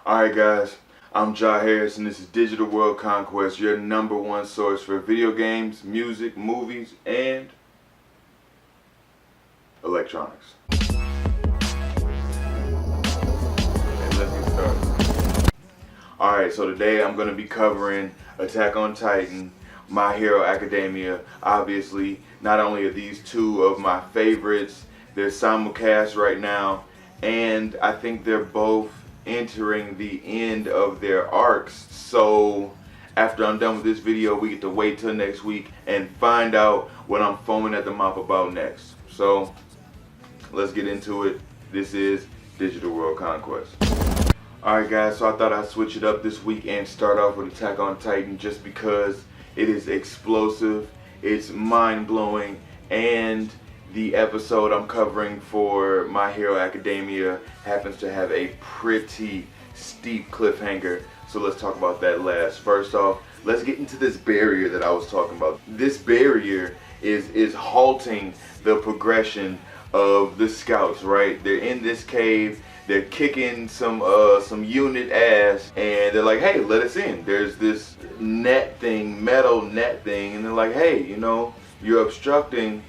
Alright guys, I'm Ja Harris and this is Digital World Conquest, your #1 source for video games, music, movies, and electronics. And let's get started. Alright, so today I'm going to be covering Attack on Titan, My Hero Academia. Obviously, not only are these two of my favorites, they're simulcast right now, and I think they're both entering the end of their arcs. So after I'm done with this video, we get to wait till next week and find out what I'm foaming at the mouth about next. So let's get into it. This is Digital World Conquest. Alright guys, so I thought I'd switch it up this week and start off with Attack on Titan just because it is explosive, it's mind-blowing, and the episode I'm covering for My Hero Academia happens to have a pretty steep cliffhanger, so let's talk about that last. First off, let's get into this barrier that I was talking about. This barrier is halting the progression of the scouts, right? They're in this cave, they're kicking some unit ass, and they're like, hey, let us in. There's this net thing, metal net thing, and they're like, hey, you know, you're obstructing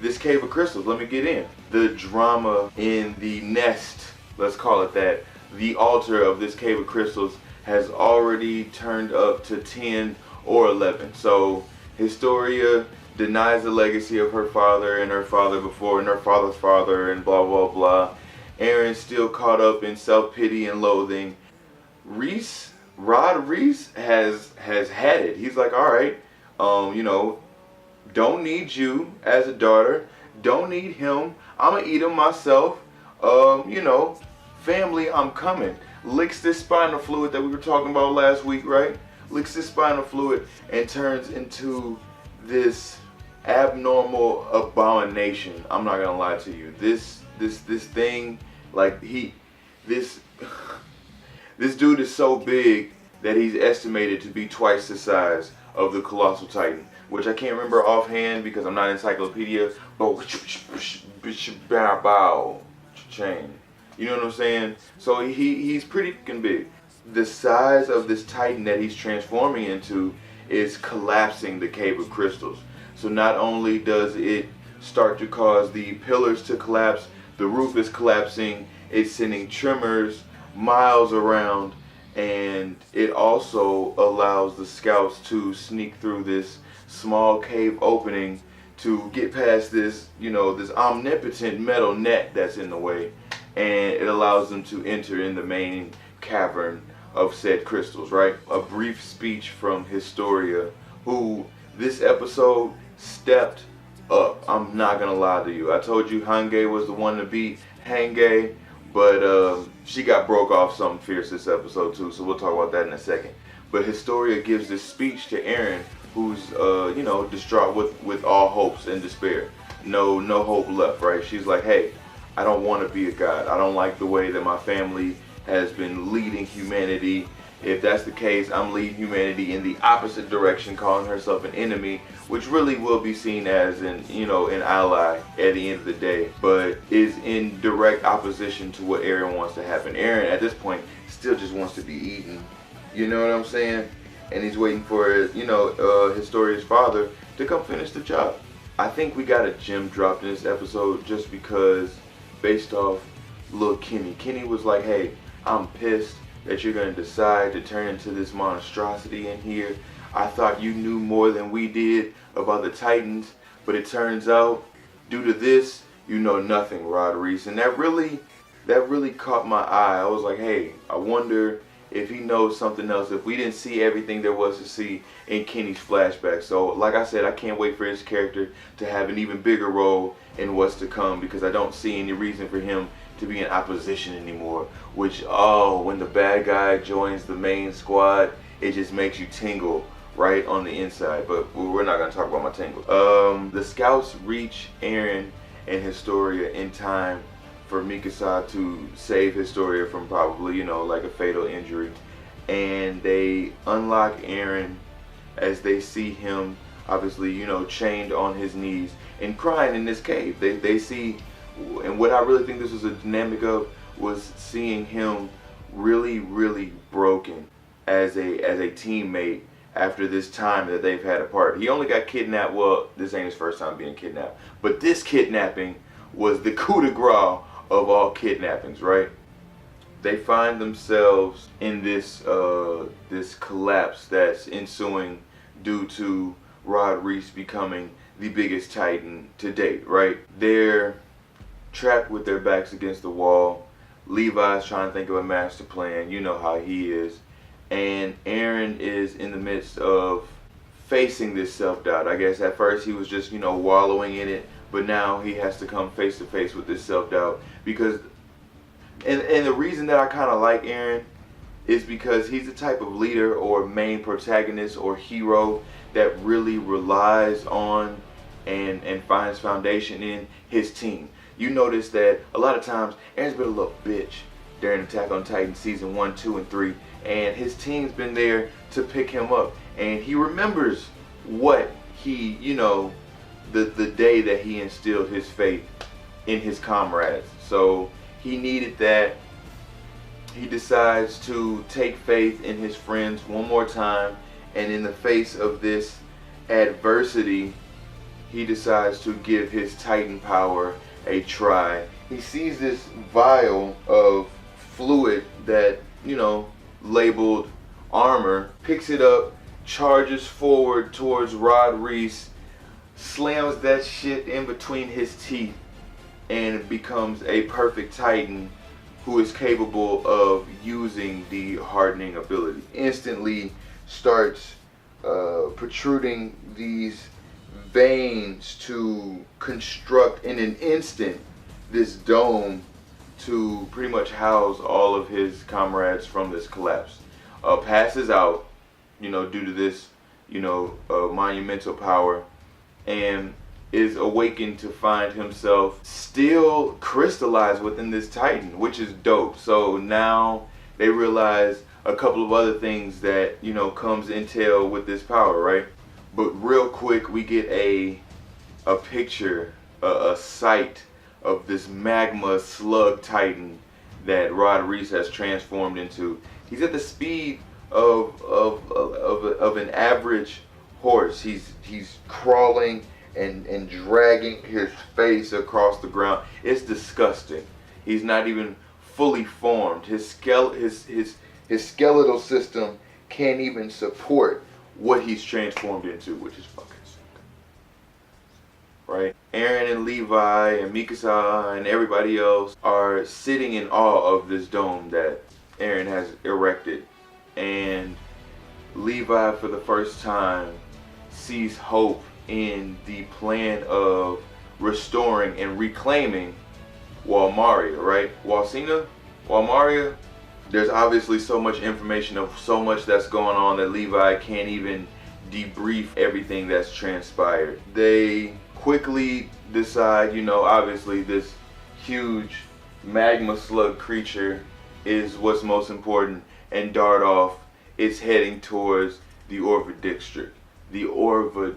this cave of crystals, let me get in. The drama in the nest, let's call it that, the altar of this cave of crystals has already turned up to 10 or 11. So Historia denies the legacy of her father and her father before and her father's father and blah blah blah. Aaron's still caught up in self-pity and loathing. Rod Reese has had it. He's like, alright, you know, don't need you as a daughter, don't need him, I'ma eat him myself, you know, family, I'm coming. Licks this spinal fluid that we were talking about last week, right? Licks this spinal fluid and turns into this abnormal abomination. I'm not gonna lie to you. This thing, like this dude is so big that he's estimated to be twice the size of the Colossal Titan, which I can't remember offhand because I'm not encyclopedia, but chain. You know what I'm saying? So he's pretty fucking big. The size of this Titan that he's transforming into is collapsing the Cave of Crystals. So not only does it start to cause the pillars to collapse, the roof is collapsing, it's sending tremors miles around, and it also allows the scouts to sneak through this small cave opening to get past this, you know, this omnipotent metal net that's in the way, and it allows them to enter in the main cavern of said crystals, right? A brief speech from Historia, who this episode stepped up. I'm not gonna lie to you. I told you Hange was the one to beat Hange, but she got broke off something fierce this episode too, so we'll talk about that in a second. But Historia gives this speech to Eren, who's you know, distraught with all hopes and despair. No hope left, right? She's like, hey, I don't want to be a god. I don't like the way that my family has been leading humanity. If that's the case, I'm leading humanity in the opposite direction, calling herself an enemy, which really will be seen as an, you know, an ally at the end of the day, but is in direct opposition to what Eren wants to happen. Eren at this point still just wants to be eaten. You know what I'm saying? And he's waiting for, you know, Historia's father to come finish the job. I think we got a gem dropped in this episode just because, based off Lil Kenny. Kenny was like, hey, I'm pissed that you're going to decide to turn into this monstrosity in here. I thought you knew more than we did about the Titans, but it turns out, due to this, you know nothing, Rod Reese. And that really caught my eye. I was like, hey, I wonder if he knows something else, if we didn't see everything there was to see in Kenny's flashback. So like I said, I can't wait for his character to have an even bigger role in what's to come, because I don't see any reason for him to be in opposition anymore. Which, oh, when the bad guy joins the main squad, it just makes you tingle right on the inside. But we're not going to talk about my tingle. The scouts reach Eren and Historia in time for Mikasa to save Historia from probably, you know, like a fatal injury. And they unlock Eren as they see him, obviously, you know, chained on his knees and crying in this cave. They see, and what I really think this was a dynamic of was seeing him really, really broken as a teammate after this time that they've had apart. He only got kidnapped. Well, this ain't his first time being kidnapped, but this kidnapping was the coup de grace of all kidnappings, right? They find themselves in this this collapse that's ensuing due to Rod Reese becoming the biggest Titan to date, right? They're trapped with their backs against the wall. Levi's trying to think of a master plan. You know how he is. And Aaron is in the midst of facing this self-doubt. I guess at first he was just, wallowing in it, but now he has to come face to face with this self-doubt because and the reason that I kind of like Aaron is because he's the type of leader or main protagonist or hero that really relies on and finds foundation in his team. You notice that a lot of times Aaron's been a little bitch during Attack on Titan season 1, 2, and 3, and his team's been there to pick him up, and he remembers what he, the day that he instilled his faith in his comrades. So he needed that. He decides to take faith in his friends one more time, and in the face of this adversity, he decides to give his Titan power a try. He sees this vial of fluid that, labeled armor, picks it up, charges forward towards Rod Reese, slams that shit in between his teeth, and becomes a perfect Titan who is capable of using the hardening ability. Instantly starts protruding these veins to construct in an instant this dome to pretty much house all of his comrades from this collapse. Passes out, due to this, monumental power, and is awakened to find himself still crystallized within this Titan, which is dope. So now they realize a couple of other things that, comes entail with this power, right? But real quick, we get a picture, a sight of this magma slug Titan that Rod Reese has transformed into. He's at the speed of an average horse. He's crawling and dragging his face across the ground. It's disgusting. He's not even fully formed. His skeletal system can't even support what he's transformed into, which is fucking sick. Right? Aaron and Levi and Mikasa and everybody else are sitting in awe of this dome that Aaron has erected. And Levi, for the first time, sees hope in the plan of restoring and reclaiming Walmaria, right? Walmaria. There's obviously so much information of so much that's going on that Levi can't even debrief everything that's transpired. They quickly decide, obviously this huge magma slug creature is what's most important, and dart off. It's heading towards the ORVUD district. The ORVUD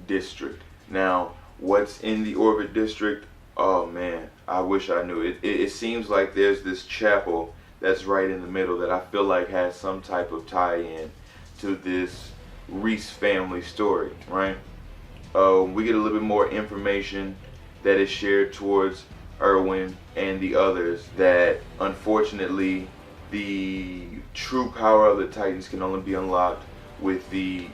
district. Now, what's in the ORVUD district? Oh man, I wish I knew. It seems like there's this chapel that's right in the middle that I feel like has some type of tie-in to this Reese family story, right? We get a little bit more information that is shared towards Erwin and the others that unfortunately the true power of the Titans can only be unlocked with the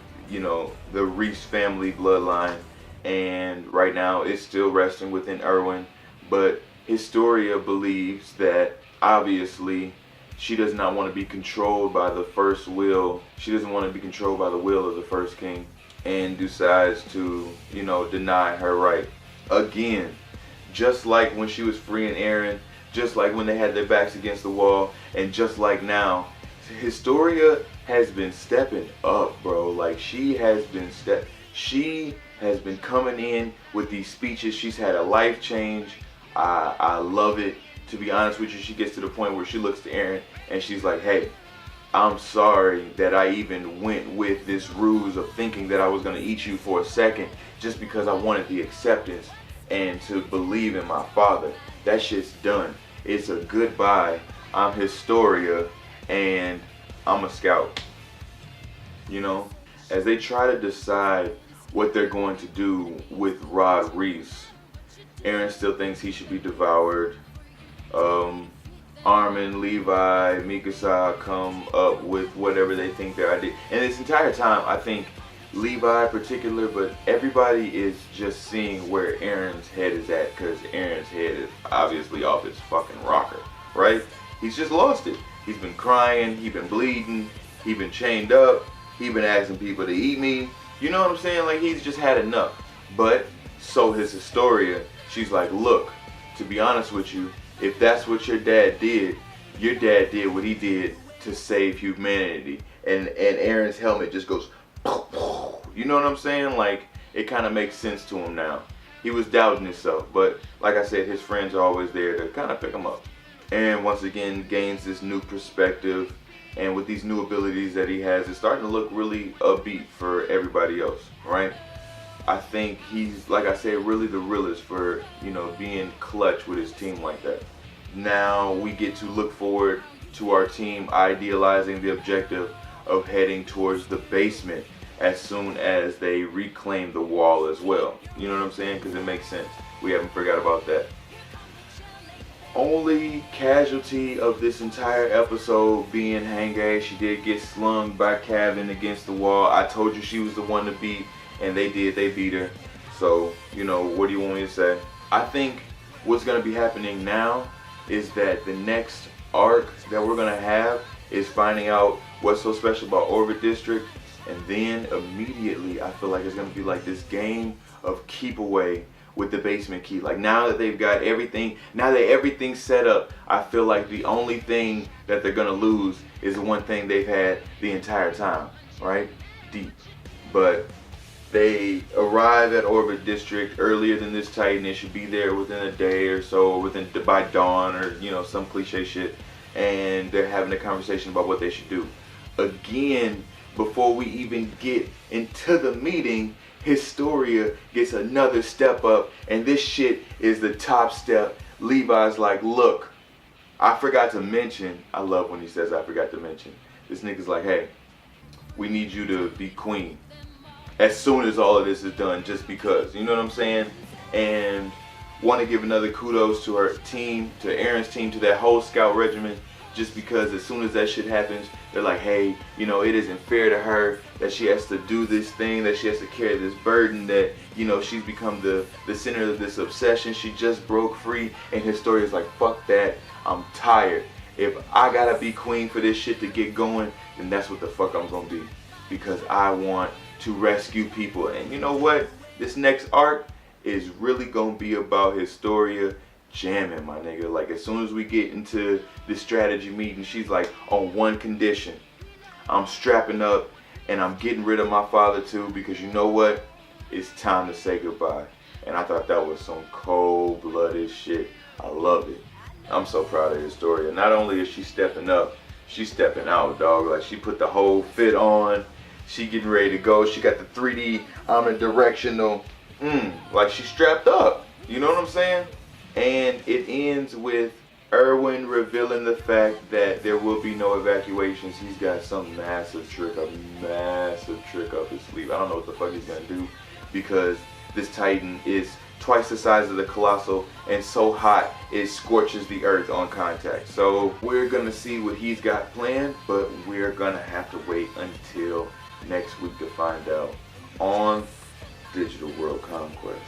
Reese family bloodline, and right now it's still resting within Erwin, but Historia believes that obviously she does not want to be controlled by the first will. She doesn't want to be controlled by the will of the first king, and decides to, deny her right. Again, just like when she was freeing Aaron, just like when they had their backs against the wall, and just like now, Historia has been stepping up, bro. Like she has been coming in with these speeches. She's had a life change. I love it. To be honest with you, she gets to the point where she looks to Aaron and she's like, hey, I'm sorry that I even went with this ruse of thinking that I was going to eat you for a second just because I wanted the acceptance and to believe in my father. That shit's done. It's a goodbye. I'm Historia, and I'm a scout. You know, as they try to decide what they're going to do with Rod Reese, Aaron still thinks he should be devoured. Armin, Levi, Mikasa come up with whatever they think their idea. And this entire time, I think Levi in particular, but everybody is just seeing where Aaron's head is at, because Aaron's head is obviously off his fucking rocker, right? He's just lost it. He's been crying, he's been bleeding, he's been chained up, he's been asking people to eat me. You know what I'm saying? Like, he's just had enough. But so his Historia, she's like, look, to be honest with you, if that's what your dad did what he did to save humanity. And Aaron's helmet just goes, you know what I'm saying? Like, it kind of makes sense to him now. He was doubting himself, but like I said, his friends are always there to kind of pick him up. And once again, gains this new perspective, and with these new abilities that he has, it's starting to look really upbeat for everybody else, right? I think he's, like I said, really the realest for, you know, being clutch with his team like that. Now we get to look forward to our team idealizing the objective of heading towards the basement as soon as they reclaim the wall as well. You know what I'm saying? Because it makes sense. We haven't forgot about that. Only casualty of this entire episode being Hangay. She did get slung by Kevin against the wall. I told you she was the one to beat, and they beat her. So, you know, what do you want me to say? I think what's going to be happening now is that the next arc that we're going to have is finding out what's so special about ORVUD District, and then immediately I feel like it's going to be like this game of keep away with the basement key. Like, now that they've got everything, now that everything's set up, I feel like the only thing that they're gonna lose is the one thing they've had the entire time, right? Deep. But they arrive at ORVUD District earlier than this Titan. It should be there within a day or so, or by dawn, or, you know, some cliche shit. And they're having a conversation about what they should do. Again, before we even get into the meeting, Historia gets another step up, and this shit is the top step. Levi's like, look, I forgot to mention, I love when he says I forgot to mention. This nigga's like, hey, we need you to be queen as soon as all of this is done, just because, you know what I'm saying? And want to give another kudos to her team, to Aaron's team, to that whole scout regiment, just because as soon as that shit happens, they're like, hey, you know, it isn't fair to her that she has to do this thing, that she has to carry this burden, that, you know, she's become the center of this obsession. She just broke free, and Historia's like, fuck that, I'm tired. If I gotta be queen for this shit to get going, then that's what the fuck I'm gonna be, because I want to rescue people. And you know what? This next arc is really gonna be about Historia jamming, my nigga. Like, as soon as we get into this strategy meeting, she's like, on one condition, I'm strapping up and I'm getting rid of my father too, because you know what, it's time to say goodbye. And I thought that was some cold-blooded shit. I love it. I'm so proud of Historia. Not only is she stepping up, she's stepping out, dog. Like, she put the whole fit on, she getting ready to go, she got the 3D omnidirectional, like, she's strapped up, you know what I'm saying? And it ends with Erwin revealing the fact that there will be no evacuations. He's got some massive trick up his sleeve. I don't know what the fuck he's gonna do, because this Titan is twice the size of the Colossal and so hot it scorches the earth on contact. So we're gonna see what he's got planned, but we're gonna have to wait until next week to find out on Digital World Conquest.